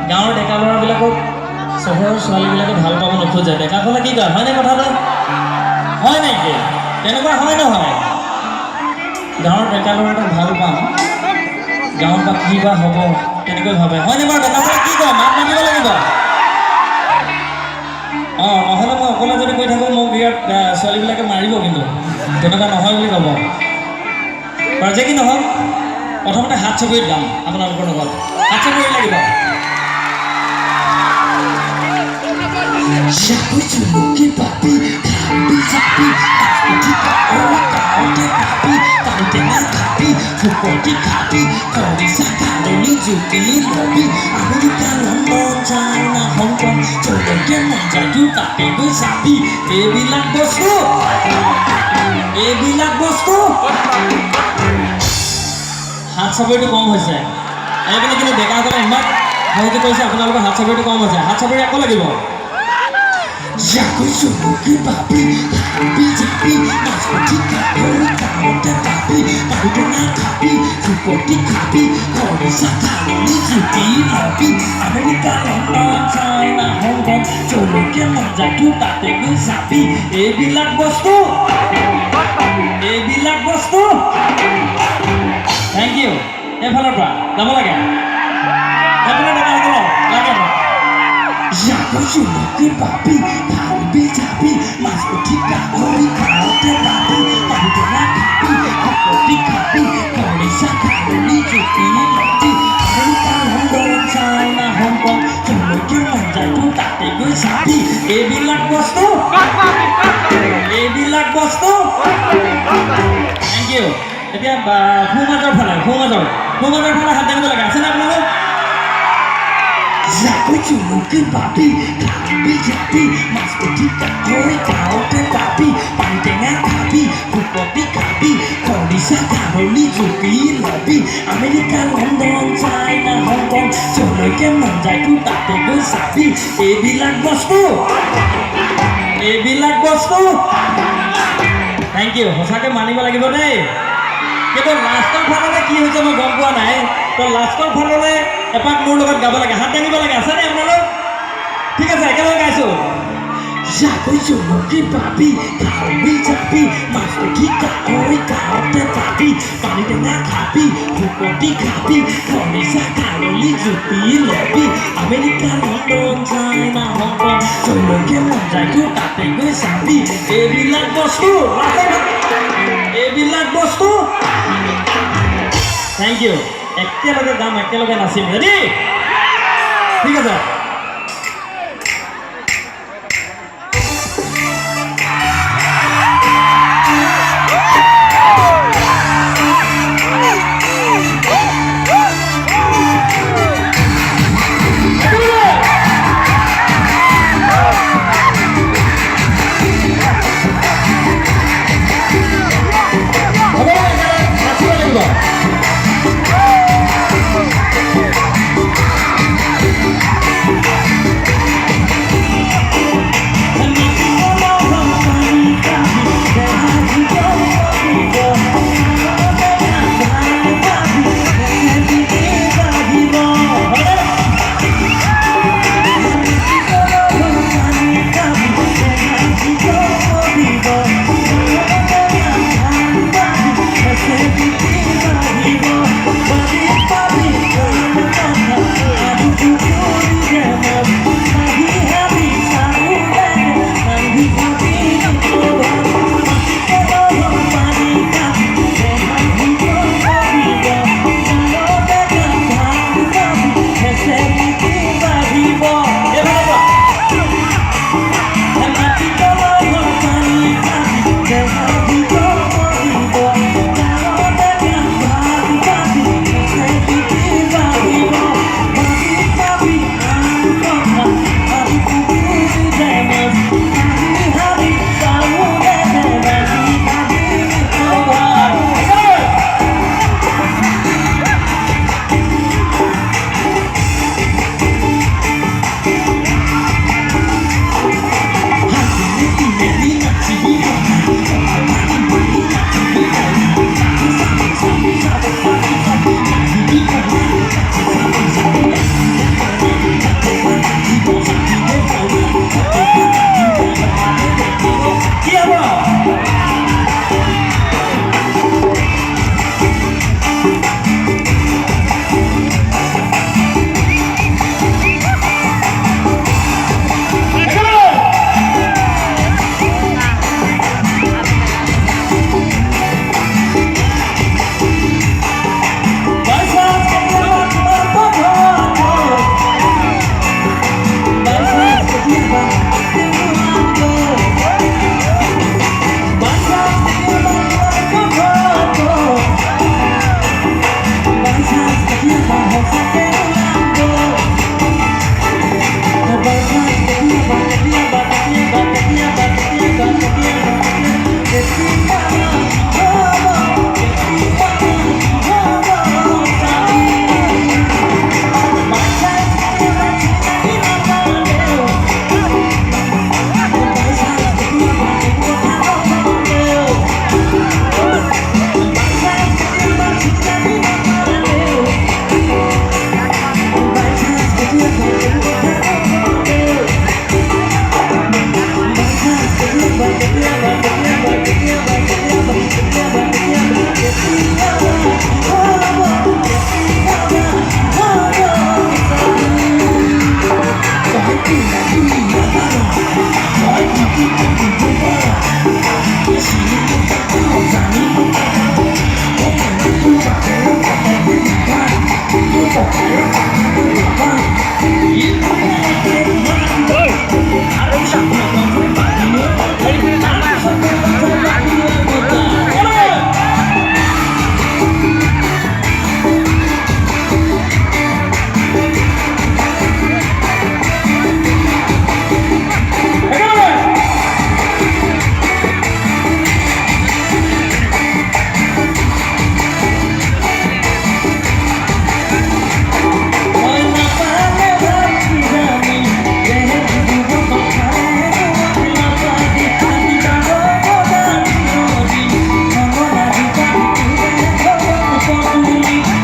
গাঁৱৰ ডেকা ল'ৰাবিলাকক চহৰৰ ছোৱালীবিলাকে ভাল পাব নোখোজে। ডেকাসকলে কি কয়, হয়নে কথাটো? হয় নেকি? তেনেকুৱা হয় নহয়? গাঁৱৰ ডেকা ল'ৰাটোক ভাল পাম, গাঁৱত বা কি বা হ'ব তেনেকৈ ভাবে, হয়নে বাৰু? ডেকাসকলে কি কয়, মাত মাতিব লাগিব। নহ'লে মই অকলে যদি কৈ থাকোঁ মোক ইয়াত ছোৱালীবিলাকে মাৰিব, কিন্তু তেনেকুৱা নহয় বুলি ক'ব। বাৰু যে কি নহওক, প্ৰথমতে হাত চকুৰিত গাম আপোনালোকৰ লগত। হাত চকুৰি লাগিব। এইবিলাক বস্তু হাত চাপৰিটো কম হৈছে। এইপিনে কিন্তু ডেকাসকলে ইমান সহযোগ কৰিছে, আপোনালোকৰ হাত চাপৰিটো কম হৈছে। হাত চাপৰি আকৌ লাগিব। এইবিলাক বস্তু থেংক ইউ। এইফালৰ পৰা যাব লাগে। এইবিলাক বস্তু থেংক ইউ। এতিয়া সোঁমাজৰ ফালে হাত দাঙিব লাগে। আছেনে আপোনালোক? আমেৰিকা, লণ্ডন, চাইনা, হংকং, যলৈকে মন যায় তোৰ তাতে গৈ চাবি। এইবিলাক বস্তু থেংক ইউ। সঁচাকৈ মানিব লাগিব দেই। কিন্তু লাষ্টৰ ফাললৈ কি হৈছে মই গম পোৱা নাই। তো লাষ্টৰ ফাললৈ এপাক মোৰ লগত গাব লাগে, হাত দাঙিব লাগে। আছেনে আপোনালোক? ঠিক আছে, একেলগে গাইছোঁ। আমেৰিকা, লণ্ডন, চাইনা, হংকং, যলৈকে মন যায় তোৰ তাতে গৈ চাবি। এইবিলাক বস্তু থেংক ইউ। একেলগে গাম, একেলগে নাচিম। ৰেডি? ঠিক আছে। Thank you.